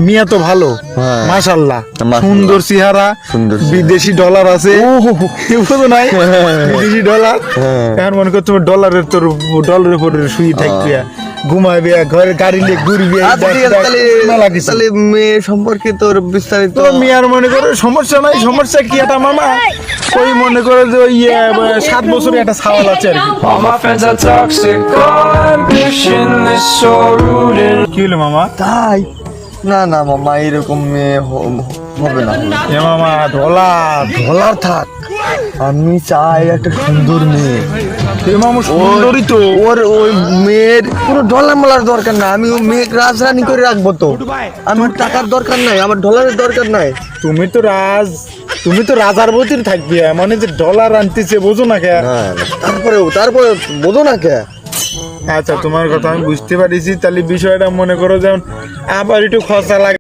মিয়া তো ভালো, হ্যাঁ। মাশাআল্লাহ, মাশাআল্লাহ। সুন্দর চেহারা, সুন্দর চেহারা। বিদেশি ডলার আছে, বুঝো নাই, বিদেশি ডলার। হ্যাঁ। এখন মনে কর তোমার ডলারের উপরে শুয়ে থাকবে, ঘুমাবে, ঘরে গাড়ি নিয়ে ঘুরবে, আচ্ছা ঠিক আছে, মেলা কিছু। তাহলে মেয়ে সম্পর্কে তোর বিস্তারিত তো মিয়ার মনে করো সমস্যা নাই, সমস্যা কি একটা মামা, ওই মনে করো যে ওই 7 বছরের একটা ছাওয়াল আছে আর কি। All my friends are toxic, all ambitionless, so rude and কি হলো মামা? তাই? না না মামা, এরকম মেয়ে হবে না। এ মামা ডলার, ডলার থাক, আমি চাই একটা সুন্দর মেয়ে। এ মামা সুন্দরই তো। ওই মেয়ের কোনো ডলার মালার দরকার নাই, আমি ওই মেয়ে রাজরানি করে রাখবো তো। আমার টাকার দরকার নাই, আমার ডলারের দরকার নাই। তুমি তো রাজার বতির থাকবে, মানে যে ডলার আনতেছে বোঝো না কে? তারপরে বোঝো না কে? আচ্ছা তোমার কথা আমি বুঝতে পারিছি, তাহলে বিষয়টা মনে করো যেমন আবার একটু খরচা লাগে।